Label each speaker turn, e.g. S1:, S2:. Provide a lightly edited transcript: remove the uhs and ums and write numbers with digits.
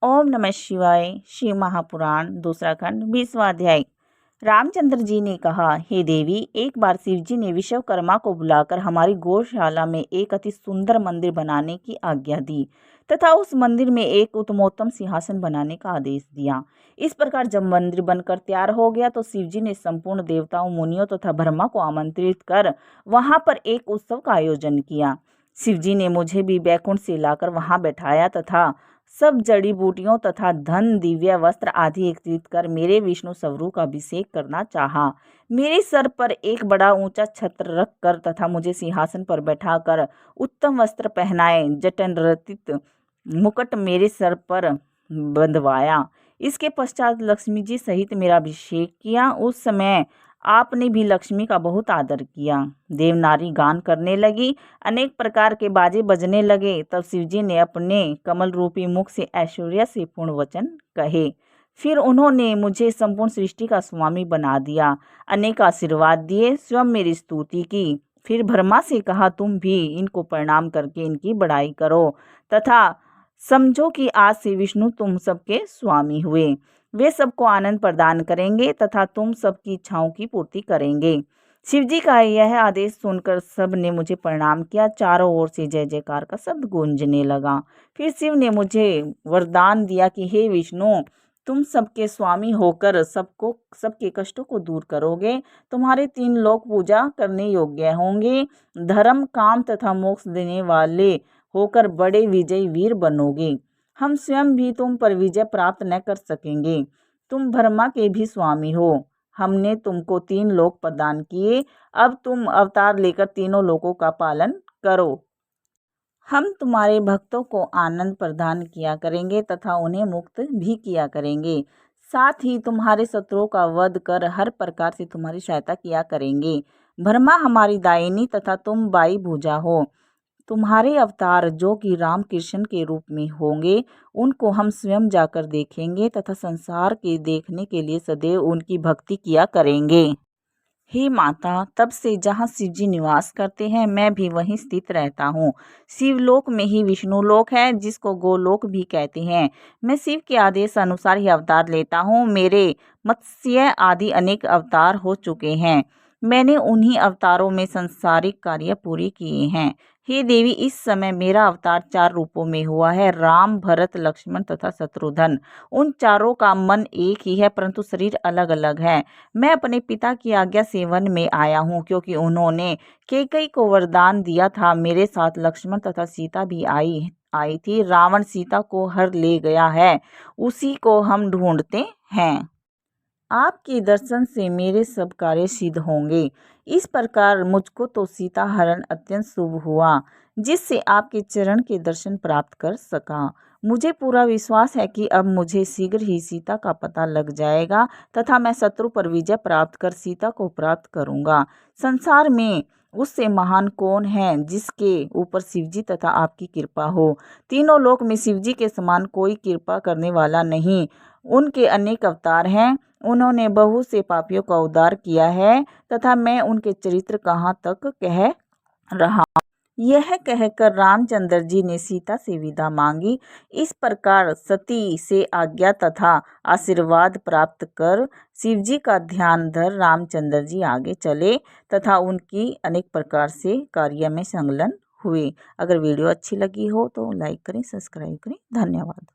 S1: ओम नमः शिवाय। शिव महापुराण दूसरा खंड 20वां अध्याय। रामचंद्र जी ने कहा, हे देवी, एक बार शिव जी ने विश्वकर्मा को बुलाकर हमारी गौशाला में एक अति सुंदर मंदिर बनाने की आज्ञा दी तथा उस मंदिर में एक उत्तमोत्तम सिंहासन बनाने का आदेश दिया। इस प्रकार जब मंदिर बनकर तैयार हो गया तो शिव जी ने संपूर्ण देवताओं, मुनियों तथा ब्रह्मा को आमंत्रित कर वहां पर एक उत्सव का आयोजन किया। शिव जी ने मुझे भी बैकुंठ से लाकर वहां बैठाया तथा सब जड़ी बूटियों तथा धन, दिव्य वस्त्र आदि एकत्रित कर मेरे विष्णु स्वरूप का अभिषेक करना चाहा। मेरे सर पर एक बड़ा ऊंचा छत्र रख कर तथा मुझे सिंहासन पर बैठाकर उत्तम वस्त्र पहनाए, जटन रचित मुकुट मेरे सर पर बंधवाया। इसके पश्चात लक्ष्मी जी सहित मेरा अभिषेक किया। उस समय आपने भी लक्ष्मी का बहुत आदर किया। देवनारी गान करने लगी, अनेक प्रकार के बाजे बजने लगे। तब शिवजी ने अपने कमल रूपी मुख से ऐश्वर्य से पूर्ण वचन कहे। फिर उन्होंने मुझे संपूर्ण सृष्टि का स्वामी बना दिया, अनेक आशीर्वाद दिए, स्वयं मेरी स्तुति की। फिर ब्रह्मा से कहा, तुम भी इनको प्रणाम करके इनकी बड़ाई करो तथा समझो कि आज से विष्णु तुम सबके स्वामी हुए। वे सबको आनंद प्रदान करेंगे तथा तुम सबकी इच्छाओं की पूर्ति करेंगे। शिव जी का यह आदेश सुनकर सब ने मुझे प्रणाम किया। चारों ओर से जय जयकार का शब्द गूंजने लगा। फिर शिव ने मुझे वरदान दिया कि हे विष्णु, तुम सबके स्वामी होकर सबके कष्टों को दूर करोगे। तुम्हारे 3 लोक पूजा करने योग्य होंगे। धर्म, काम तथा मोक्ष देने वाले होकर बड़े विजयी वीर बनोगे। हम स्वयं भी तुम पर विजय प्राप्त न कर सकेंगे। तुम ब्रह्मा के भी स्वामी हो। हमने तुमको 3 लोक प्रदान किए। अब तुम अवतार लेकर तीनों लोकों का पालन करो। हम तुम्हारे भक्तों को आनंद प्रदान किया करेंगे तथा उन्हें मुक्त भी किया करेंगे। साथ ही तुम्हारे शत्रुओं का वध कर हर प्रकार से तुम्हारी सहायता किया करेंगे। ब्रह्मा हमारी दाहिनी तथा तुम बाई भुजा हो। तुम्हारे अवतार जो कि राम कृष्ण के रूप में होंगे, उनको हम स्वयं जाकर देखेंगे तथा संसार के देखने के लिए सदैव उनकी भक्ति किया करेंगे। हे माता, तब से जहाँ शिव जी निवास करते हैं मैं भी वहीं स्थित रहता हूँ। शिवलोक में ही विष्णु लोक है, जिसको गोलोक भी कहते हैं। मैं शिव के आदेश अनुसार ही अवतार लेता हूँ। मेरे मत्स्य आदि अनेक अवतार हो चुके हैं। मैंने उन्हीं अवतारों में सांसारिक कार्य पूरे किए हैं। हे देवी, इस समय मेरा अवतार 4 रूपों में हुआ है, राम, भरत, लक्ष्मण तथा शत्रुघ्न। उन चारों का मन एक ही है, परंतु शरीर अलग अलग है। मैं अपने पिता की आज्ञा से वन में आया हूँ, क्योंकि उन्होंने कैकेयी को वरदान दिया था। मेरे साथ लक्ष्मण तथा सीता भी आई थी। रावण सीता को हर ले गया है, उसी को हम ढूंढते हैं। आपके दर्शन से मेरे सब कार्य सिद्ध होंगे। इस प्रकार मुझको तो सीता हरण अत्यंत शुभ हुआ, जिससे आपके चरण के दर्शन प्राप्त कर सका। मुझे पूरा विश्वास है कि अब मुझे शीघ्र ही सीता का पता लग जाएगा तथा मैं शत्रु पर विजय प्राप्त कर सीता को प्राप्त करूंगा। संसार में उससे महान कौन है जिसके ऊपर शिवजी तथा आपकी कृपा हो। तीनों लोक में शिवजी के समान कोई कृपा करने वाला नहीं। उनके अनेक अवतार हैं। उन्होंने बहुत से पापियों का उद्धार किया है तथा मैं उनके चरित्र कहाँ तक कह रहा। यह कहकर रामचंद्र जी ने सीता से विदा मांगी। इस प्रकार सती से आज्ञा तथा आशीर्वाद प्राप्त कर शिवजी का ध्यान धर रामचंद्र जी आगे चले तथा उनकी अनेक प्रकार से कार्य में संलग्न हुए। अगर वीडियो अच्छी लगी हो तो लाइक करें, सब्सक्राइब करें। धन्यवाद।